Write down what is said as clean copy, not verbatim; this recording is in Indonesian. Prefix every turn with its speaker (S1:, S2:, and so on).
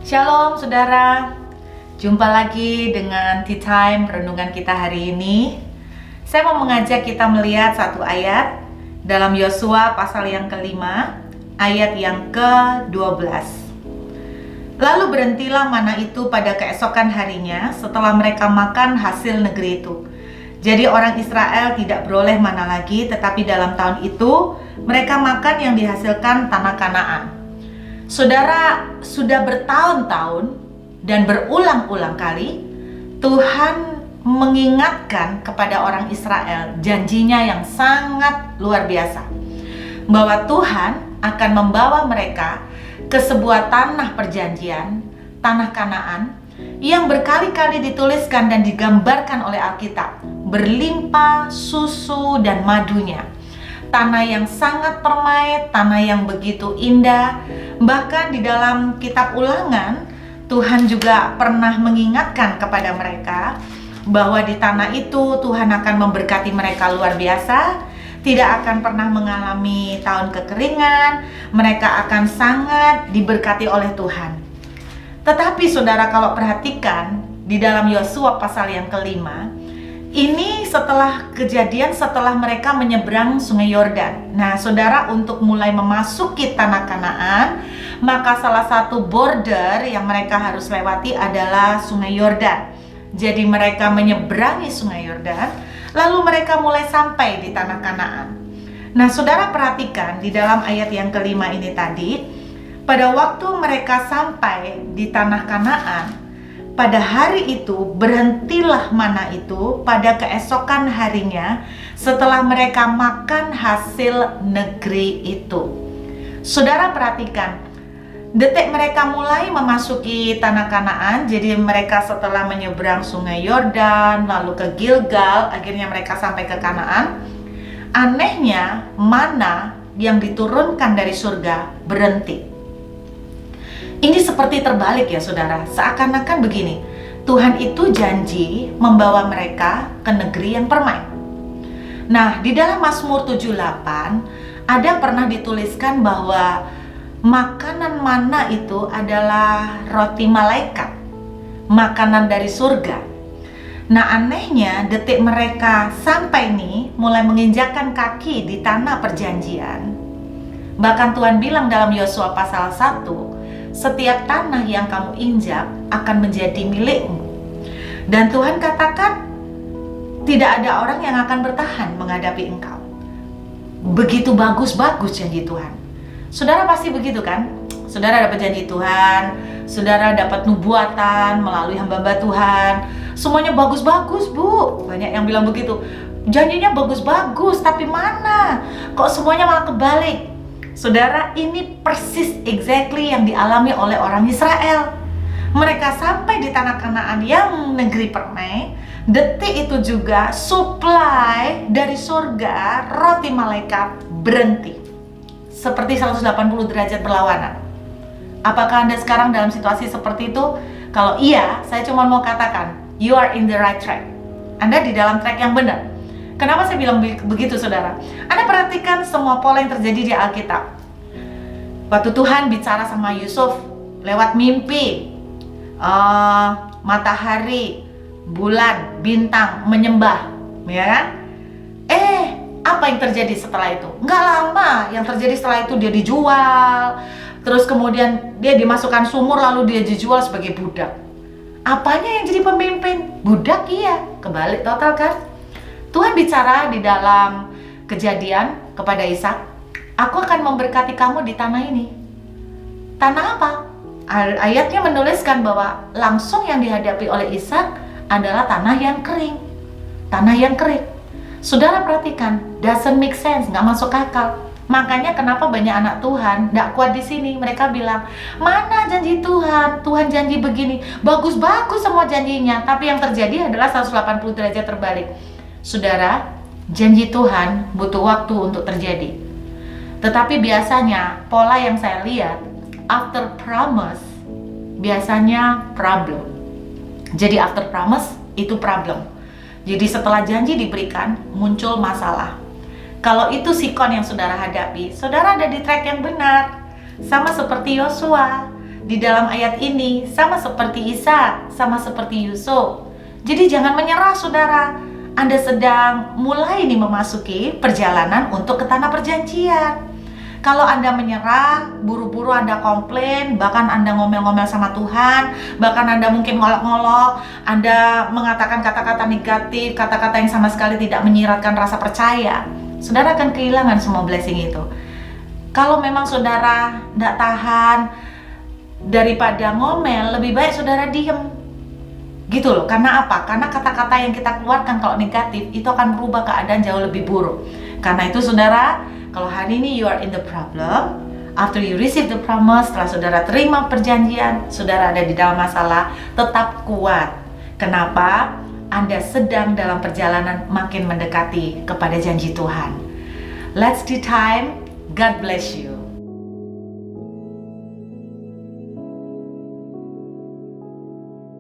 S1: Shalom saudara, jumpa lagi dengan Tea Time renungan kita hari ini. Saya mau mengajak kita melihat satu ayat dalam Yosua pasal yang kelima, ayat yang ke-12. Lalu berhentilah mana itu pada keesokan harinya setelah mereka makan hasil negeri itu. Jadi orang Israel tidak beroleh mana lagi, tetapi dalam tahun itu mereka makan yang dihasilkan tanah Kanaan. Saudara, sudah bertahun-tahun dan berulang-ulang kali Tuhan mengingatkan kepada orang Israel janjinya yang sangat luar biasa, bahwa Tuhan akan membawa mereka ke sebuah tanah perjanjian, tanah Kanaan, yang berkali-kali dituliskan dan digambarkan oleh Alkitab, berlimpah susu dan madunya. Tanah yang sangat permai, tanah yang begitu indah. Bahkan di dalam kitab Ulangan, Tuhan juga pernah mengingatkan kepada mereka bahwa di tanah itu Tuhan akan memberkati mereka luar biasa, tidak akan pernah mengalami tahun kekeringan, mereka akan sangat diberkati oleh Tuhan. Tetapi saudara, kalau perhatikan di dalam Yosua pasal yang kelima, ini setelah kejadian, setelah mereka menyeberang sungai Yordan. Nah saudara, untuk mulai memasuki tanah Kanaan, maka salah satu border yang mereka harus lewati adalah sungai Yordan. Jadi mereka menyeberangi sungai Yordan, lalu mereka mulai sampai di tanah Kanaan. Nah saudara, perhatikan di dalam ayat yang kelima ini tadi, pada waktu mereka sampai di tanah Kanaan, pada hari itu berhentilah mana itu pada keesokan harinya setelah mereka makan hasil negeri itu. Saudara perhatikan, detik mereka mulai memasuki tanah Kanaan, jadi mereka setelah menyeberang sungai Yordan lalu ke Gilgal, akhirnya mereka sampai ke Kanaan. Anehnya, mana yang diturunkan dari surga berhenti. Ini seperti terbalik ya saudara, seakan-akan begini, Tuhan itu janji membawa mereka ke negeri yang permai. Nah, di dalam Mazmur 78 ada pernah dituliskan bahwa makanan mana itu adalah roti malaikat, makanan dari surga. Nah, anehnya detik mereka sampai nih mulai menginjakkan kaki di tanah perjanjian. Bahkan Tuhan bilang dalam Yosua pasal 1, setiap tanah yang kamu injak akan menjadi milikmu. Dan Tuhan katakan, tidak ada orang yang akan bertahan menghadapi engkau. Begitu bagus-bagus janji Tuhan. Saudara pasti begitu kan? Saudara dapat janji Tuhan, saudara dapat nubuatan melalui hamba-hamba Tuhan. Semuanya bagus-bagus, Bu. Banyak yang bilang begitu. Janjinya bagus-bagus, tapi mana? Kok semuanya malah kebalik? Saudara, ini persis exactly yang dialami oleh orang Israel. Mereka sampai di tanah Kanaan yang negeri permai, detik itu juga supply dari surga, roti malaikat berhenti. Seperti 180 derajat berlawanan. Apakah Anda sekarang dalam situasi seperti itu? Kalau iya, saya cuma mau katakan, you are in the right track. Anda di dalam track yang benar. Kenapa saya bilang begitu saudara? Anda perhatikan semua pola yang terjadi di Alkitab. Waktu Tuhan bicara sama Yusuf lewat mimpi, matahari, bulan, bintang menyembah, ya kan? Apa yang terjadi setelah itu? Nggak lama, yang terjadi setelah itu dia dijual, terus kemudian dia dimasukkan sumur lalu dia dijual sebagai budak. Apanya yang jadi pemimpin? Budak, iya. Kebalik total kan? Tuhan bicara di dalam Kejadian kepada Ishak, aku akan memberkati kamu di tanah ini. Tanah apa? Ayatnya menuliskan bahwa langsung yang dihadapi oleh Ishak adalah tanah yang kering. Tanah yang kering. Saudara perhatikan, doesn't make sense, nggak masuk akal. Makanya kenapa banyak anak Tuhan nggak kuat di sini. Mereka bilang, mana janji Tuhan? Tuhan janji begini, bagus-bagus semua janjinya, tapi yang terjadi adalah 180 derajat terbalik. Saudara, janji Tuhan butuh waktu untuk terjadi. Tetapi biasanya pola yang saya lihat, after promise biasanya problem. Jadi after promise itu problem. Jadi setelah janji diberikan, muncul masalah. Kalau itu sikon yang saudara hadapi, saudara ada di track yang benar. Sama seperti Yosua. di dalam ayat ini sama seperti Isa, sama seperti Yusuf. Jadi jangan menyerah saudara. Anda sedang mulai nih memasuki perjalanan untuk ke tanah perjanjian. Kalau Anda menyerah, buru-buru Anda komplain, bahkan Anda ngomel-ngomel sama Tuhan, bahkan Anda mungkin ngolok-ngolok, Anda mengatakan kata-kata negatif, kata-kata yang sama sekali tidak menyiratkan rasa percaya, saudara akan kehilangan semua blessing itu. Kalau memang saudara tidak tahan, daripada ngomel, lebih baik saudara diem. Gitu loh, karena apa? Karena kata-kata yang kita keluarkan kalau negatif, itu akan merubah keadaan jauh lebih buruk. Karena itu saudara, kalau hari ini you are in the problem, after you receive the promise, setelah saudara terima perjanjian, saudara ada di dalam masalah, tetap kuat. Kenapa? Anda sedang dalam perjalanan makin mendekati kepada janji Tuhan. Let's do time. God bless you.